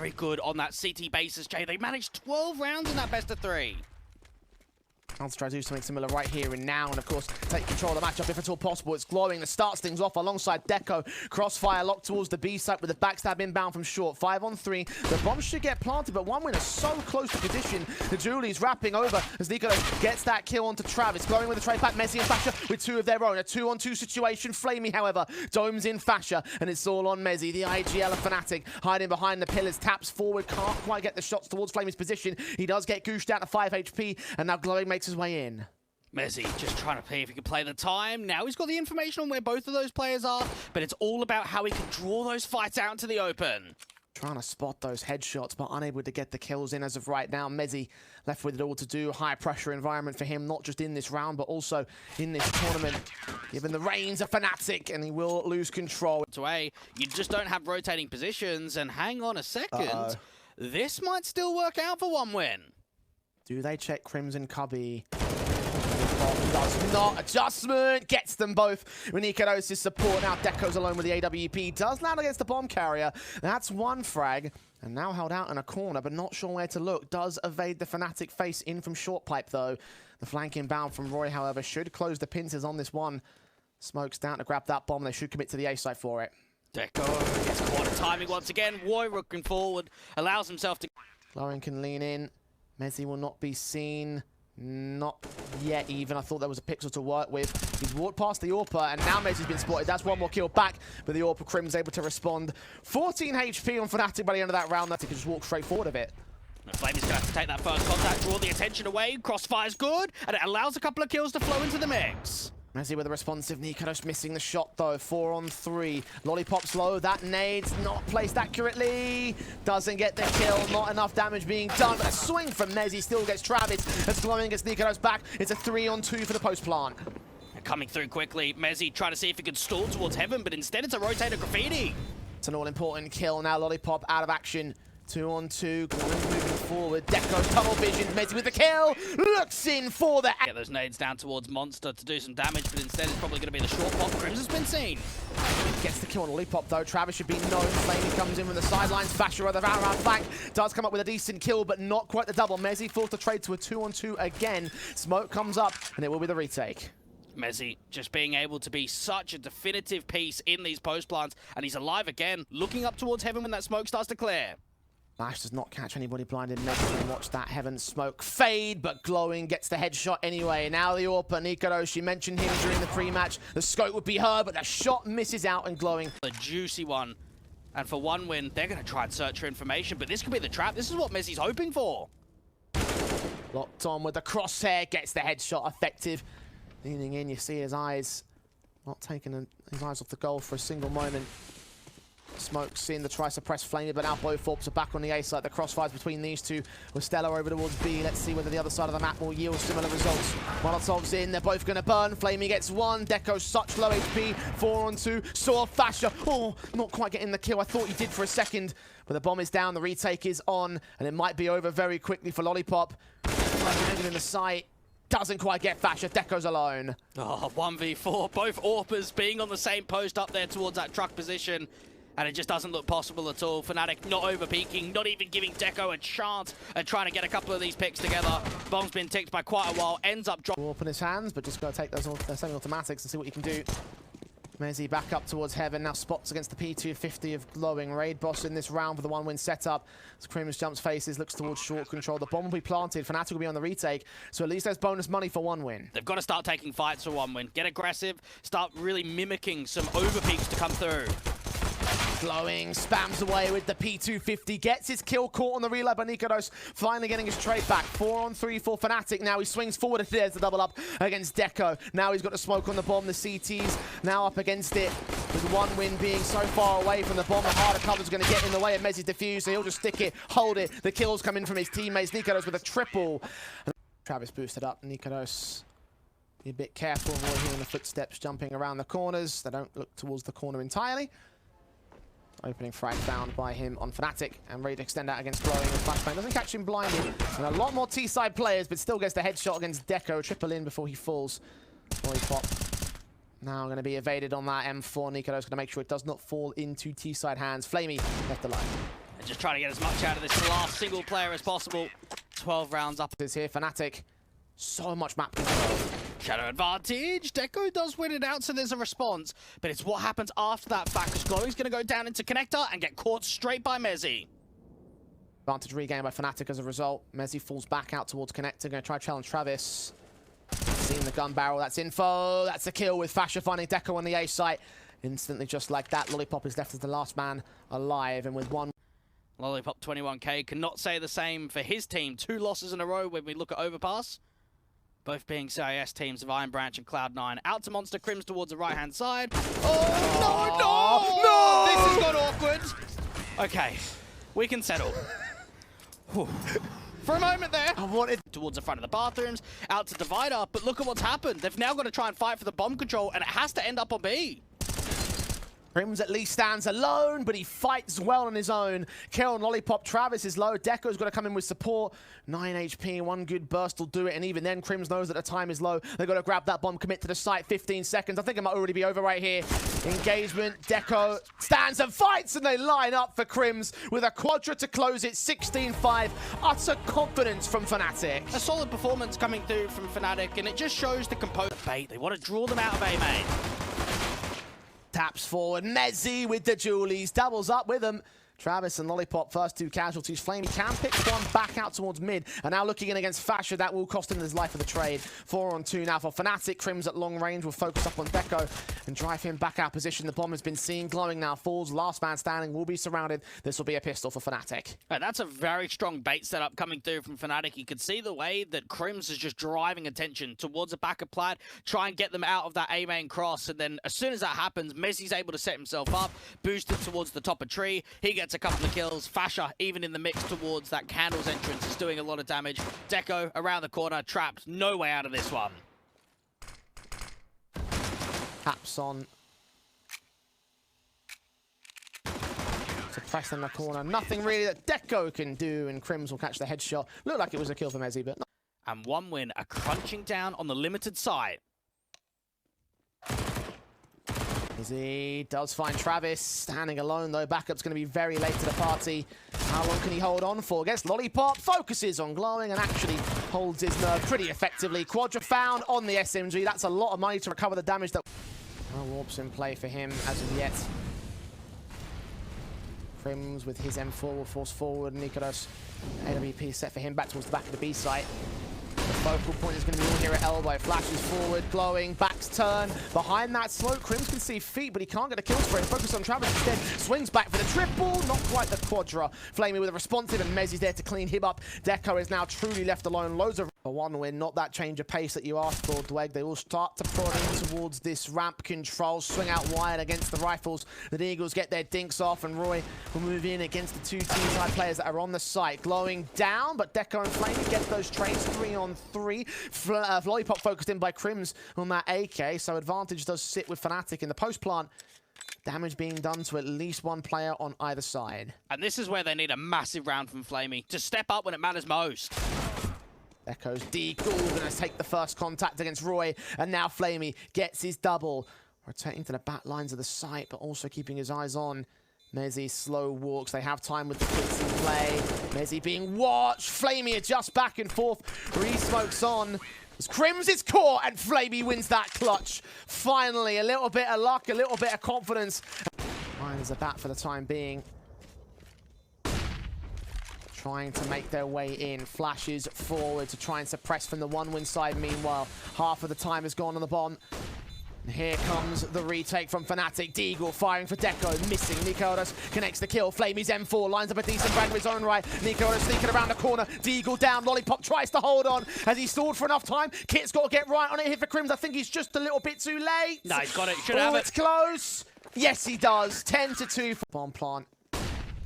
very good on that CT basis, Jay. They managed 12 rounds in that best of 3. Chance to try to do something similar right here and now, and of course take control of the matchup if at all possible. It's glowing that starts things off alongside Deco. Crossfire locked towards the B site with the backstab inbound from short. 5 on 3. The bomb should get planted, but OneWin is so close to position. The Julie's wrapping over as niko gets that kill onto Travis. Glowing with a trade back. Messi and Fasha with 2 of their own. A 2-on-2 situation. Flamey, however, domes in Fasha, and it's all on Messi. The IGL of Finatic hiding behind the pillars. Taps forward, can't quite get the shots towards Flamey's position. He does get gooshed out to 5 HP, and now Glowing makes his way in. Messi just trying to see if he can play the time. Now he's got the information on where both of those players are, but it's all about how he can draw those fights out into the open. Trying to spot those headshots, but unable to get the kills in as of right now. Messi left with it all to do. High pressure environment for him, not just in this round, but also in this tournament. Given the reins of Finatic, and he will lose control. Away, you just don't have rotating positions, and hang on a second. This might still work out for OneWin. Do they check Crimson Cubby? Does not. Adjustment gets them both. With niko's support. Now Deco's alone with the AWP. Does land against the bomb carrier. That's 1 frag. And now held out in a corner, but not sure where to look. Does evade the Finatic face in from short pipe, though. The flank inbound from Roy, however, should close the pincers on this one. Smoke's down to grab that bomb. They should commit to the A site for it. Deco gets quarter timing once again. Roy looking forward. Allows himself to... Lauren can lean in. Messi will not be seen. Not yet even. I thought there was a pixel to work with. He's walked past the AWPer, and now Messi's been spotted. That's 1 more kill back, but the AWPer Crim's able to respond. 14 HP on Finatic by the end of that round. That he can just walk straight forward of it. Flamey's going to have to take that first contact, draw the attention away. Crossfire's good, and it allows a couple of kills to flow into the mix. Messi with a responsive. niko missing the shot though. 4 on 3. Lollipop's low. That nade's not placed accurately. Doesn't get the kill. Not enough damage being done. But a swing from Messi still gets Travis. As Glowing gets niko's back. It's a 3 on 2 for the post plant. Coming through quickly. Messi trying to see if he can stall towards heaven, but instead it's a rotator graffiti. It's an all-important kill now. Lollipop out of action. 2 on 2. Glowing moving forward. Deco's tunnel vision. Messi with the kill. Looks in for the... Get those nades down towards Monster to do some damage, but instead it's probably going to be the short pop. Crimson's been seen. Gets the kill on Lollipop though. Travis should be known. Flamey comes in from the sidelines. Fasher on the round flank. Does come up with a decent kill, but not quite the double. Messi forced to trade to a 2 on 2 again. Smoke comes up, and it will be the retake. Messi just being able to be such a definitive piece in these post plants, and he's alive again, looking up towards heaven when that smoke starts to clear. Lash does not catch anybody blinded. Messi and watch that heaven smoke fade, but Glowing gets the headshot anyway. Now the AWPer, niko, she mentioned him during the pre-match. The scope would be her, but the shot misses out, and Glowing. A juicy one. And for OneWin, they're going to try and search for information, but this could be the trap. This is what Messi's hoping for. Locked on with the crosshair, gets the headshot effective. Leaning in, you see his eyes. Not taking his eyes off the goal for a single moment. Smoke's in the try-suppress Flamey, but now both AWPs are back on the A side. The crossfires between these two with Stella over towards B. Let's see whether the other side of the map will yield similar results. Molotov's in, they're both going to burn. Flamey gets 1. Deco such low HP. 4 on 2. Saw Fasher. Oh, not quite getting the kill. I thought he did for a second, but the bomb is down. The retake is on, and it might be over very quickly for Lollipop. In the sight. Doesn't quite get Fasher. Deco's alone. Oh, 1v4. Both AWPers being on the same post up there towards that truck position. And it just doesn't look possible at all. Finatic not over-peaking, not even giving Deco a chance at trying to get a couple of these picks together. Bomb's been ticked by quite a while, ends up dropping. Warp in his hands, but just got to take those semi-automatics and see what you can do. Messi back up towards heaven, now spots against the P250 of Glowing. Raid boss in this round for the OneWin setup. As Crims jumps faces, looks towards short control. The bomb will be planted, Finatic will be on the retake, so at least there's bonus money for OneWin. They've got to start taking fights for OneWin. Get aggressive, start really mimicking some overpeaks to come through. Glowing spams away with the P250, gets his kill caught on the relay by niko, finally getting his trade back. 4 on 3 for Finatic. Now he swings forward, and there's the double up against Deco. Now he's got the smoke on the bomb, the CT's now up against it. With OneWin being so far away from the bomb, the harder cover's going to get in the way of Messi's defuse, so he'll just stick it, hold it. The kills come in from his teammates. niko with a triple. Travis boosted up. niko be a bit careful, avoid hearing the footsteps jumping around the corners. They don't look towards the corner entirely. Opening frag found by him on Finatic, and ready to extend out against Glowing. And Flashbang doesn't catch him blinded. And a lot more T-side players, but still gets the headshot against Deco. Triple in before he falls. Lollipop now going to be evaded on that M4. niko's going to make sure it does not fall into T-side hands. Flamey left alone. And just trying to get as much out of this last single player as possible. 12 rounds up. Is here, Finatic. So much map control. Shadow advantage. Deco does win it out, so there's a response. But it's what happens after that fact, because Glowing's going to go down into Connector and get caught straight by Mezzy. Advantage regained by Finatic as a result. Mezzy falls back out towards Connector. Going to try to challenge Travis. Seeing the gun barrel. That's info. That's a kill with Fasher finding Deco on the A site. Instantly, just like that, Lollipop is left as the last man alive. And with one... Lollipop 21k cannot say the same for his team. 2 losses in a row when we look at Overpass. Both being CIS teams of Iron Branch and Cloud9. Out to Monster. Crims towards the right-hand side. Oh, no! This has got awkward. Okay, we can settle. For a moment there. I wanted... Towards the front of the bathrooms. Out to Divider. But look at what's happened. They've now got to try and fight for the bomb control, and it has to end up on B. Crims at least stands alone, but he fights well on his own. Kill on Lollipop. Travis is low. Deco's got to come in with support. 9 HP, 1 good burst will do it. And even then, Crims knows that the time is low. They've got to grab that bomb, commit to the site. 15 seconds. I think it might already be over right here. Engagement. Deco stands and fights, and they line up for Crims with a quadra to close it. 16-5. Utter confidence from Finatic. A solid performance coming through from Finatic, and it just shows the composure bait. They want to draw them out of A main. Taps forward, Mezzy with the Julies, doubles up with them. Travis and Lollipop, first 2 casualties. Flamey can pick one back out towards mid. And now looking in against Fasher, that will cost him his life of the trade. 4 on 2 now for Finatic. Crims at long range will focus up on Deco and drive him back out position. The bomb has been seen. Glowing now falls. Last man standing will be surrounded. This will be a pistol for Finatic. And that's a very strong bait setup coming through from Finatic. You can see the way that Crims is just driving attention towards the back of Plaid, try and get them out of that A main cross. And then as soon as that happens, Mezzy's able to set himself up, boosted towards the top of tree. He gets a couple of kills. Fasher, even in the mix towards that Candles entrance, is doing a lot of damage. Deco around the corner, trapped. No way out of this one. Taps on. Suppressed in the corner. Nothing really that Deco can do, and Crims will catch the headshot. Looked like it was a kill for Mezzy, but... And 1 win, a crunching down on the limited side. He does find Travis standing alone, though. Backup's going to be very late to the party. How long can he hold on for? Gets Lollipop, focuses on Glowing, and actually holds his nerve pretty effectively. Quadra found on the SMG. That's a lot of money to recover the damage that... No Ropz in play for him as of yet. Crims with his M4 will force forward. Niko's AWP set for him back towards the back of the B site. The focal point is going to be all here at elbow. Flashes forward, Glowing, backs turn. Behind that slope, Crims can see feet, but he can't get a kill for it. Focus on Travis instead. Swings back for the triple. Not quite the quadra. Flamey with a responsive, and Mezzy's there to clean him up. Deco is now truly left alone. Loads of... A 1 win, not that change of pace that you asked for, Dweg. They will start to prod in towards this ramp control. Swing out wide against the rifles. The Eagles get their dinks off, and Roy will move in against the 2 team-side players that are on the site. Glowing down, but Deco and Flamey get those trades 3 on 3. Lollipop focused in by Crims on that AK, so advantage does sit with Finatic in the post plant. Damage being done to at least 1 player on either side. And this is where they need a massive round from Flamey to step up when it matters most. Echoes Deagle gonna take the first contact against Roy, and now Flamey gets his double. Rotating to the back lines of the site, but also keeping his eyes on Mezzy. Slow walks. They have time with the kicks in play. Mezzy being watched. Flamey adjusts back and forth. Re-smokes on. As Crims is caught, and Flamey wins that clutch. Finally, a little bit of luck, a little bit of confidence. Mine is a bat for the time being. Trying to make their way in. Flashes forward to try and suppress from the 1-win side. Meanwhile, half of the time has gone on the bomb. And here comes the retake from Finatic. Deagle firing for Deco, missing. Niko connects the kill. Flamey's M4 lines up a decent brand of his own right. Niko sneaking around the corner. Deagle down. Lollipop tries to hold on. Has he stalled for enough time? Kit's got to get right on it. Hit for Crims. I think he's just a little bit too late. No, he's got it. Should have it. It's close. Yes, he does. 10-2 for bomb plant.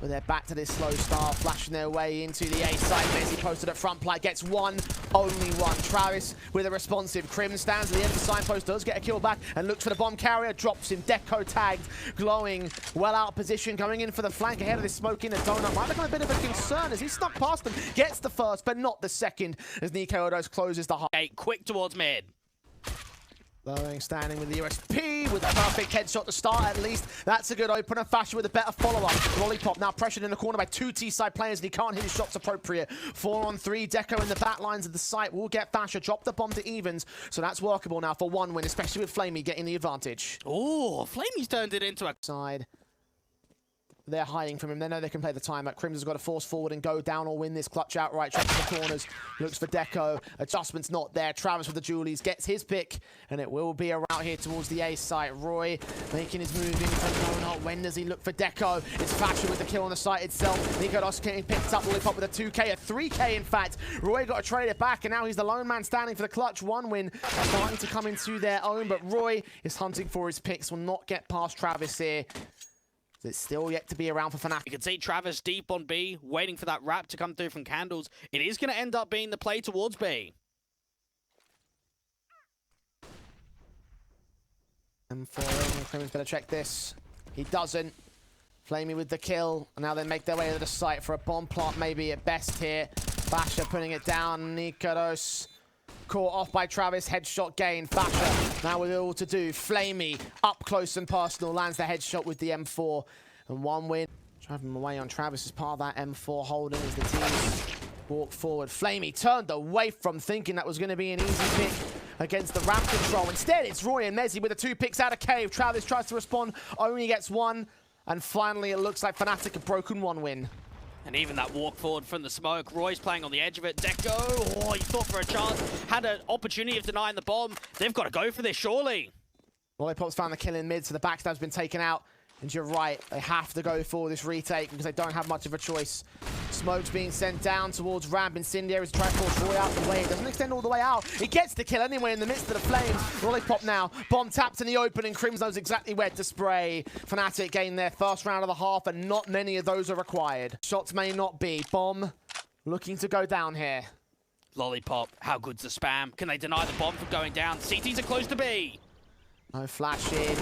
But they're back to this slow start, flashing their way into the A side. Mezzy posted at front plat, gets 1, only 1. Travis with a responsive. Crims stands at the end of the signpost, does get a kill back, and looks for the bomb carrier, drops him. Deco tagged, Glowing, well out of position, going in for the flank ahead of this smoke in the donut. Might become a bit of a concern as he snuck past them, gets the first, but not the second, as Niko closes the high. Quick towards mid. Blowing, standing with the USP with a perfect headshot to start at least. That's a good opener. Fasher with a better follow-up. Lollipop now pressured in the corner by two T-side players and he can't hit his shots appropriate. 4 on 3. Deco in the back lines of the site will get Fasher. Drop the bomb to evens. So that's workable now for one win, especially with Flamey getting the advantage. Oh, Flamey's turned it into a... Side. They're hiding from him. They know they can play the timeout. Crims has got to force forward and go down or win this clutch outright. Checks the corners. Looks for Deco. Adjustment's not there. Travis with the Julies gets his pick. And it will be around here towards the A site. Roy making his move in. No, when does he look for Deco? It's Fasher with the kill on the site itself. Nikodos getting picked up. Lollipop with a 2K, a 3K in fact. Roy got to trade it back and now he's the lone man standing for the clutch. One win starting to come into their own. But Roy is hunting for his picks. Will not get past Travis here. It's still yet to be around for Finatic. You can see Travis deep on B, waiting for that wrap to come through from Candles. It is going to end up being the play towards B. M4, Crimmins better check this. He doesn't. Flamey with the kill. And now they make their way to the site for a bomb plant maybe at best here. Fasher putting it down. Nikodos caught off by Travis. Headshot gain. Fasher now with it all to do. Flamey up close and personal. Lands the headshot with the M4. And one win. Driving away on Travis as part of that M4 holding as the team walk forward. Flamey turned away from thinking that was going to be an easy pick against the ramp control. Instead, it's Roy and Mezzy with the 2 picks out of cave. Travis tries to respond, only gets 1. And finally, it looks like Finatic have broken 1 win. And even that walk forward from the smoke. Roy's playing on the edge of it. Deco, oh, he thought for a chance. Had an opportunity of denying the bomb. They've got to go for this, surely. Lollipop's found the kill in mid, so the backstab's been taken out. And you're right, they have to go for this retake because they don't have much of a choice. Smoke's being sent down towards Ramp. Incendiary is trying to force Roy out the way. It doesn't extend all the way out. He gets the kill anyway in the midst of the flames. Lollipop now. Bomb tapped in the open and Crims knows exactly where to spray. Finatic gained their first round of the half and not many of those are required. Shots may not be. Bomb looking to go down here. Lollipop, how good's the spam? Can they deny the bomb from going down? CTs are close to B. No flash in.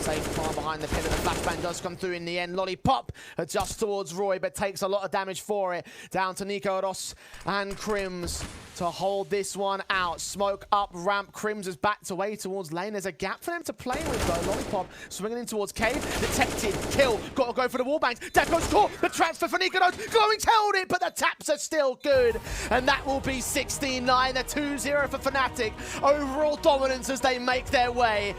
Safe far behind the pillar. The flashbang does come through in the end. Lollipop adjusts towards Roy, but takes a lot of damage for it. Down to Nikodos and Crims to hold this one out. Smoke up ramp. Crims is backed away towards lane. There's a gap for them to play with though. Lollipop swinging in towards cave. Detected. Kill. Got to go for the wallbangs. Deco's caught. The transfer for Nikodos. Glowing's held it, but the taps are still good. And that will be 16-9. The 2-0 for Finatic. Overall dominance as they make their way.